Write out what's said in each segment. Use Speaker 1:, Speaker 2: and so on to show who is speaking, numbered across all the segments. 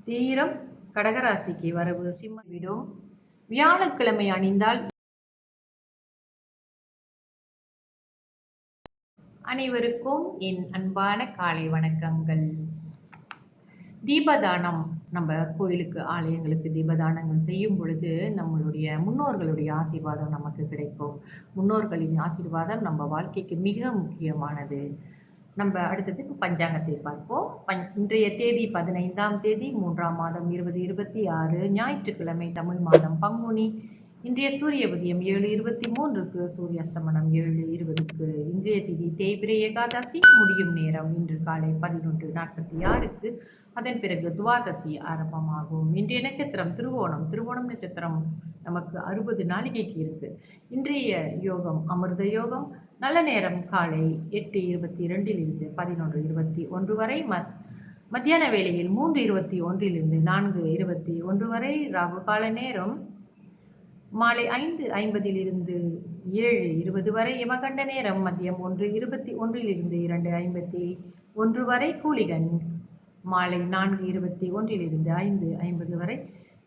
Speaker 1: தீரம் கடகராசிக்கு வரவு சிம்ம விடும். வியாழக்கிழமை அணிந்தால் அனைவருக்கும் என் அன்பான காலை வணக்கங்கள். தீபதானம், நம்ம கோயிலுக்கு ஆலயங்களுக்கு தீபதானங்கள் செய்யும் பொழுது நம்மளுடைய முன்னோர்களுடைய ஆசீர்வாதம் நமக்கு கிடைக்கும். முன்னோர்களின் ஆசீர்வாதம் நம்ம வாழ்க்கைக்கு மிக முக்கியமானது. நம்ம அடுத்ததுக்கு பஞ்சாங்கத்தை பார்ப்போம். இன்றைய தேதி 15ஆம் தேதி 3ஆம் மாதம் 2026 ஞாயிற்றுக்கிழமை, தமிழ் மாதம் பங்குனி. இன்றைய சூரிய உதயம் 7:23க்கு, சூரிய அஸ்தமனம் 7:20க்கு. இன்றைய திதி தேய்பிரை ஏகாதசி. முடியும் நேரம் இன்று காலை 11:46க்கு. அதன் பிறகு துவாதசி ஆரம்பமாகும். இன்றைய நட்சத்திரம் திருவோணம். திருவோணம் நட்சத்திரம் நமக்கு 60 நாளிகைக்கு இருக்கு. இன்றைய யோகம் அமிர்த யோகம். நல்ல நேரம் காலை 8:22 11:21 வரை. மத்தியான வேளையில் 3:21 4:21 வரை. ராகு கால நேரம் மாலை 5:50 7:20 வரை. யமகண்ட நேரம் மதியம் 1:21 2:51 வரை. கூலிகன் மாலை 4:21 5:50 வரை.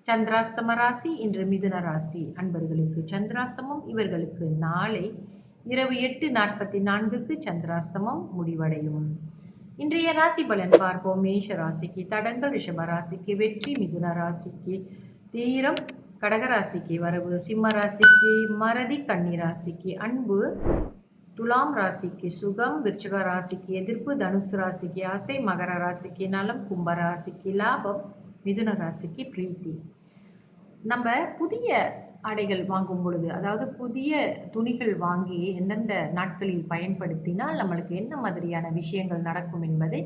Speaker 1: சந்திராஸ்தம ராசி இன்று மிதுன ராசி அன்பர்களுக்கு சந்திராஸ்தமம். இவர்களுக்கு நாளை இரவு 8:44க்கு சந்திராஸ்தமம் முடிவடையும். இன்றைய ராசி பலன் பார்ப்போம். மேஷ ராசிக்கு தடங்கள், ரிஷப ராசிக்கு வெற்றி, மிதுன ராசிக்கு தீரம், கடகராசிக்கு வரவு, சிம்ம ராசிக்கு மறதி, கன்னி ராசிக்கு அன்பு, துலாம் ராசிக்கு சுகம், விருச்சிக ராசிக்கு எதிர்ப்பு, தனுசு ராசிக்கு ஆசை, மகர ராசிக்கு நலம், கும்ப ராசிக்கு லாபம், மிதுன ராசிக்கு பிரீத்தி. நம்ம புதிய ஆடைகள் வாங்கும் பொழுது, அதாவது புதிய துணிகள் வாங்கி எந்தெந்த நாட்களில் பயன்படுத்தினால் நம்மளுக்கு என்ன மாதிரியான விஷயங்கள் நடக்கும் என்பதை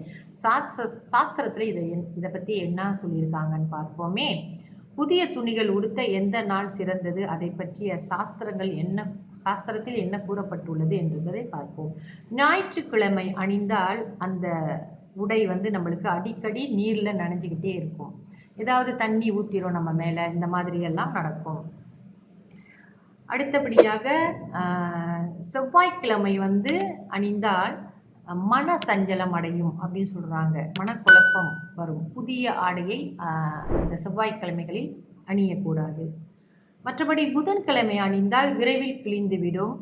Speaker 1: சாஸ்திரத்தில் இதை பற்றி என்ன சொல்லியிருக்காங்கன்னு பார்ப்போமே. புதிய துணிகள் உடுத்த எந்த நாள் சிறந்தது, அதை பற்றிய சாஸ்திரத்தில் என்ன கூறப்பட்டுள்ளது என்பதை பார்ப்போம். ஞாயிற்றுக்கிழமை அணிந்தால் அந்த உடை நம்மளுக்கு அடிக்கடி நீரில் நனைஞ்சிக்கிட்டே இருக்கும். ஏதாவது தண்ணி ஊற்றிடும் நம்ம மேலே, இந்த மாதிரியெல்லாம் நடக்கும். அடுத்தபடியாக செவ்வாய்க்கிழமை அணிந்தால் மன சஞ்சலம் அடையும் அப்படின்னு சொல்கிறாங்க. மனக்குழப்பம் வரும். புதிய ஆடையை இந்த செவ்வாய்க்கிழமைகளில் அணியக்கூடாது. மற்றபடி புதன்கிழமை அணிந்தால் விரைவில் கிழிந்துவிடும்.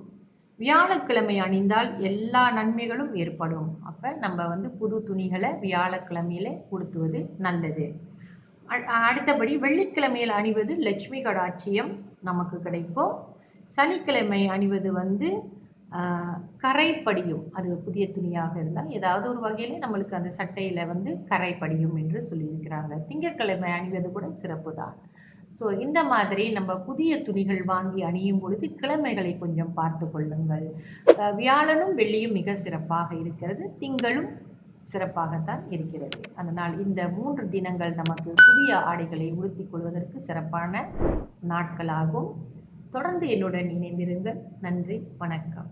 Speaker 1: வியாழக்கிழமை அணிந்தால் எல்லா நன்மைகளும் ஏற்படும். அப்போ நம்ம புது துணிகளை வியாழக்கிழமையில உடுத்துவது நல்லது. அடுத்தபடி வெள்ளிக்கிழமையில் அணிவது லட்சுமி கடாட்சியம் நமக்கு கிடைக்கும். சனிக்கிழமை அணிவது கரைப்படியும். அது புதிய துணியாக இருந்தால் ஏதாவது ஒரு வகையில் நம்மளுக்கு அந்த சட்டையில் கரைப்படியும் என்று சொல்லியிருக்கிறாங்க. திங்கட்கிழமை அணிவது கூட சிறப்பு தான். ஸோ இந்த மாதிரி நம்ம புதிய துணிகள் வாங்கி அணியும் பொழுது கிழமைகளை கொஞ்சம் பார்த்து கொள்ளுங்கள். வியாழனும் வெள்ளியும் மிக சிறப்பாக இருக்கிறது. திங்களும் சிறப்பாகத்தான் இருக்கிறது. அதனால் இந்த 3 தினங்கள் நமக்கு புதிய ஆடைகளை உடுத்திக் கொள்வதற்கு சிறப்பான நாட்களாகும். தொடர்ந்து என்னுடன் இணைந்திருங்கள். நன்றி, வணக்கம்.